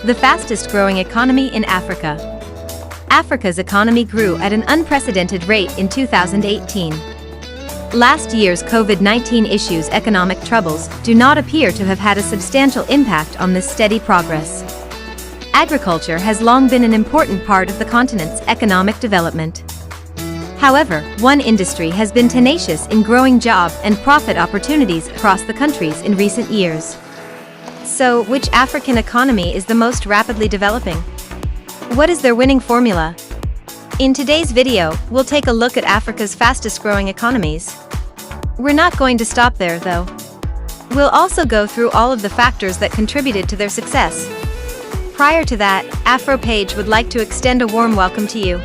the fastest-growing economy in Africa. Africa's economy grew at an unprecedented rate in 2018. Last year's COVID-19 issues economic troubles do not appear to have had a substantial impact on this steady progress. Agriculture has long been an important part of the continent's economic development. However, one industry has been tenacious in growing job and profit opportunities across the countries in recent years. So, which African economy is the most rapidly developing? What is their winning formula? In today's video, we'll take a look at Africa's fastest-growing economies. We're not going to stop there, though. We'll also go through all of the factors that contributed to their success. Prior to that, AfroPage would like to extend a warm welcome to you.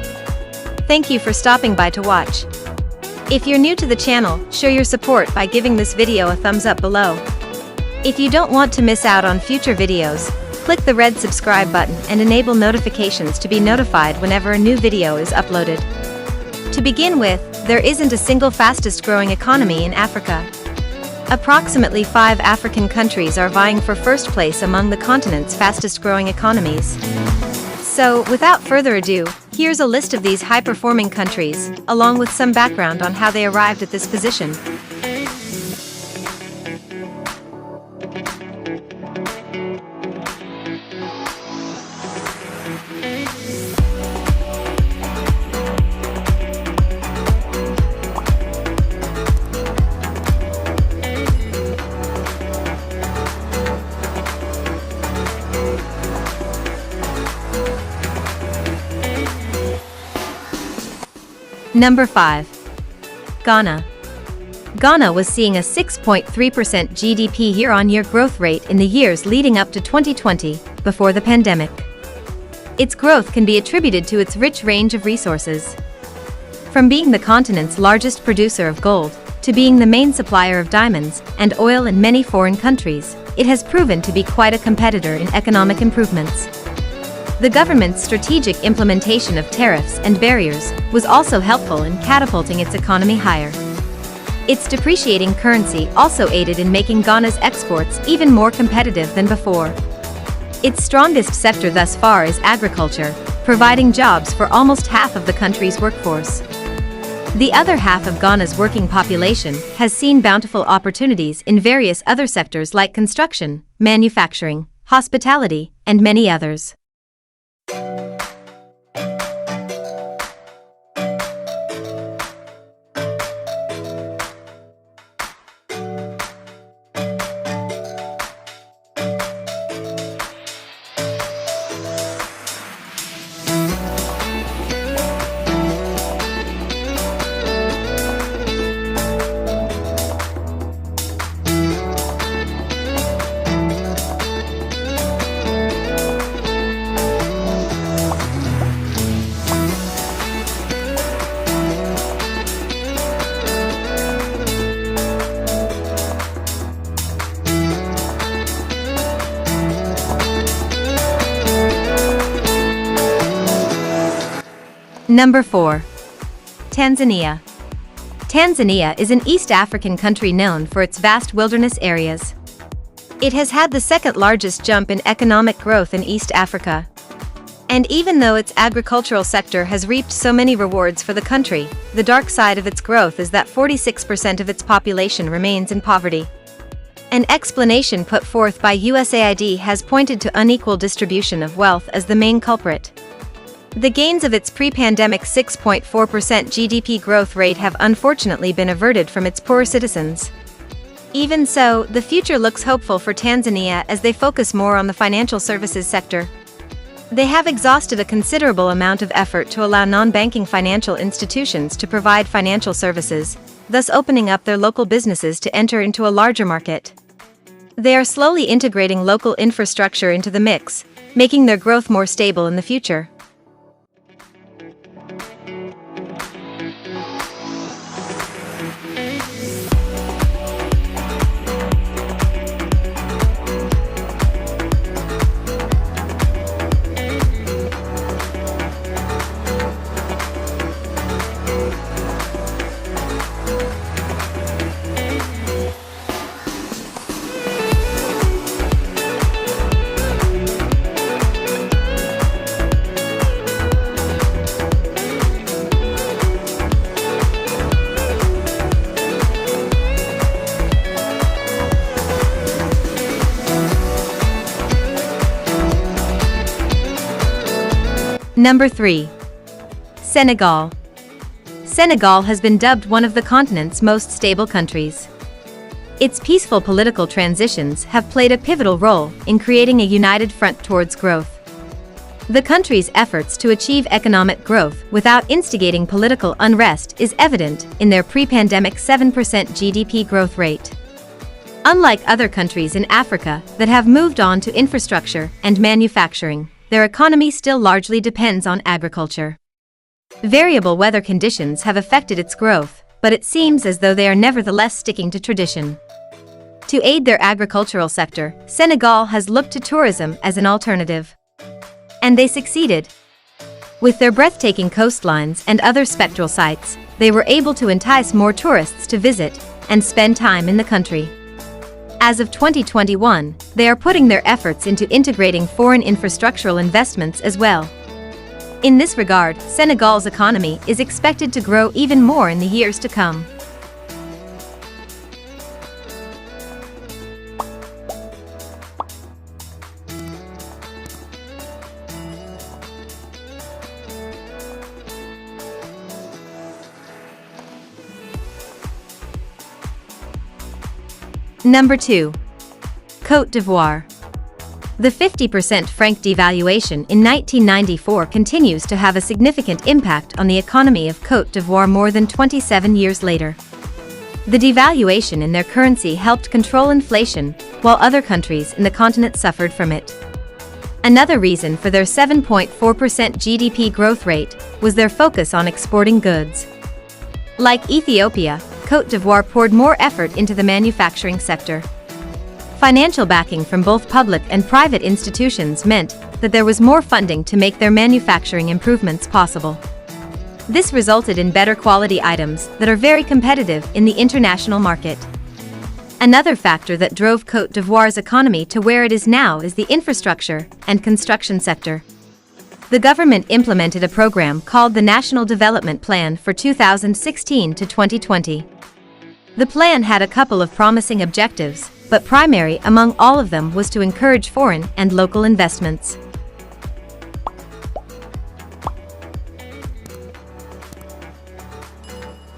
Thank you for stopping by to watch. If you're new to the channel, show your support by giving this video a thumbs up below. If you don't want to miss out on future videos, click the red subscribe button and enable notifications to be notified whenever a new video is uploaded. To begin with, there isn't a single fastest-growing economy in Africa. Approximately 5 African countries are vying for first place among the continent's fastest-growing economies. So, without further ado, here's a list of these high-performing countries, along with some background on how they arrived at this position. Number 5. Ghana. Ghana was seeing a 6.3% GDP year-on-year growth rate in the years leading up to 2020, before the pandemic. Its growth can be attributed to its rich range of resources. From being the continent's largest producer of gold, to being the main supplier of diamonds and oil in many foreign countries, it has proven to be quite a competitor in economic improvements. The government's strategic implementation of tariffs and barriers was also helpful in catapulting its economy higher. Its depreciating currency also aided in making Ghana's exports even more competitive than before. Its strongest sector thus far is agriculture, providing jobs for almost half of the country's workforce. The other half of Ghana's working population has seen bountiful opportunities in various other sectors like construction, manufacturing, hospitality, and many others. Number 4. Tanzania. Tanzania is an East African country known for its vast wilderness areas. It has had the second largest jump in economic growth in East Africa. And even though its agricultural sector has reaped so many rewards for the country, the dark side of its growth is that 46% of its population remains in poverty. An explanation put forth by USAID has pointed to unequal distribution of wealth as the main culprit. The gains of its pre-pandemic 6.4% GDP growth rate have unfortunately been averted from its poor citizens. Even so, the future looks hopeful for Tanzania as they focus more on the financial services sector. They have exhausted a considerable amount of effort to allow non-banking financial institutions to provide financial services, thus opening up their local businesses to enter into a larger market. They are slowly integrating local infrastructure into the mix, making their growth more stable in the future. Number 3. Senegal. Senegal has been dubbed one of the continent's most stable countries. Its peaceful political transitions have played a pivotal role in creating a united front towards growth. The country's efforts to achieve economic growth without instigating political unrest is evident in their pre-pandemic 7% GDP growth rate. Unlike other countries in Africa that have moved on to infrastructure and manufacturing, their economy still largely depends on agriculture. Variable weather conditions have affected its growth, but it seems as though they are nevertheless sticking to tradition. To aid their agricultural sector, Senegal has looked to tourism as an alternative. And they succeeded. With their breathtaking coastlines and other spectral sights, they were able to entice more tourists to visit and spend time in the country. As of 2021, they are putting their efforts into integrating foreign infrastructural investments as well. In this regard, Senegal's economy is expected to grow even more in the years to come. Number 2. Côte d'Ivoire. The 50% franc devaluation in 1994 continues to have a significant impact on the economy of Côte d'Ivoire more than 27 years later. The devaluation in their currency helped control inflation, while other countries in the continent suffered from it. Another reason for their 7.4% GDP growth rate was their focus on exporting goods. Like Ethiopia, Côte d'Ivoire poured more effort into the manufacturing sector. Financial backing from both public and private institutions meant that there was more funding to make their manufacturing improvements possible. This resulted in better quality items that are very competitive in the international market. Another factor that drove Côte d'Ivoire's economy to where it is now is the infrastructure and construction sector. The government implemented a program called the National Development Plan for 2016 to 2020. The plan had a couple of promising objectives, but primary among all of them was to encourage foreign and local investments.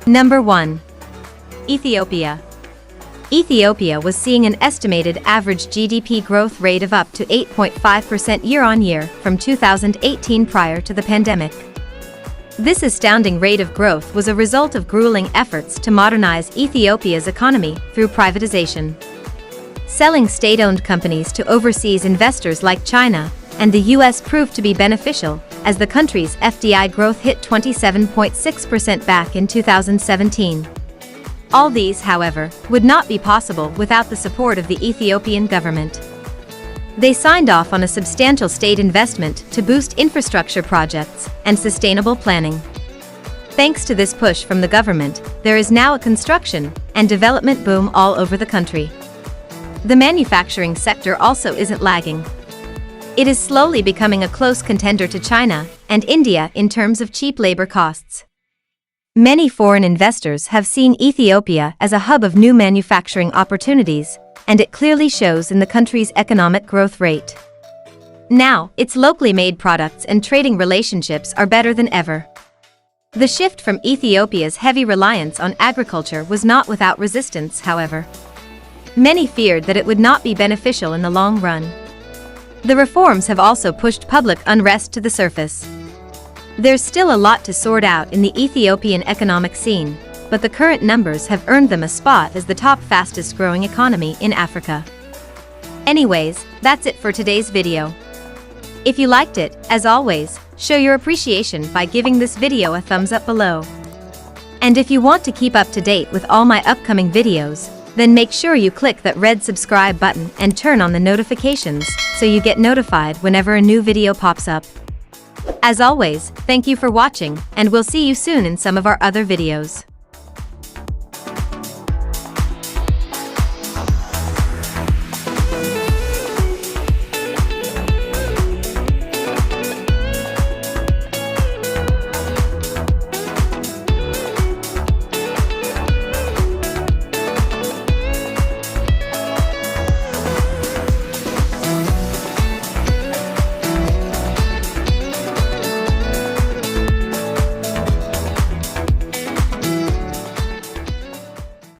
Number 1. Ethiopia. Ethiopia was seeing an estimated average GDP growth rate of up to 8.5% year-on-year from 2018 prior to the pandemic. This astounding rate of growth was a result of grueling efforts to modernize Ethiopia's economy through privatization. Selling state-owned companies to overseas investors like China and the US proved to be beneficial, as the country's FDI growth hit 27.6% back in 2017. All these, however, would not be possible without the support of the Ethiopian government. They signed off on a substantial state investment to boost infrastructure projects and sustainable planning. Thanks to this push from the government, there is now a construction and development boom all over the country. The manufacturing sector also isn't lagging. It is slowly becoming a close contender to China and India in terms of cheap labor costs. Many foreign investors have seen Ethiopia as a hub of new manufacturing opportunities, and it clearly shows in the country's economic growth rate. Now, its locally made products and trading relationships are better than ever. The shift from Ethiopia's heavy reliance on agriculture was not without resistance, however. Many feared that it would not be beneficial in the long run. The reforms have also pushed public unrest to the surface. There's still a lot to sort out in the Ethiopian economic scene, but the current numbers have earned them a spot as the top fastest growing economy in Africa. Anyways, that's it for today's video. If you liked it, as always, show your appreciation by giving this video a thumbs up below. And if you want to keep up to date with all my upcoming videos, then make sure you click that red subscribe button and turn on the notifications so you get notified whenever a new video pops up. As always, thank you for watching, and we'll see you soon in some of our other videos.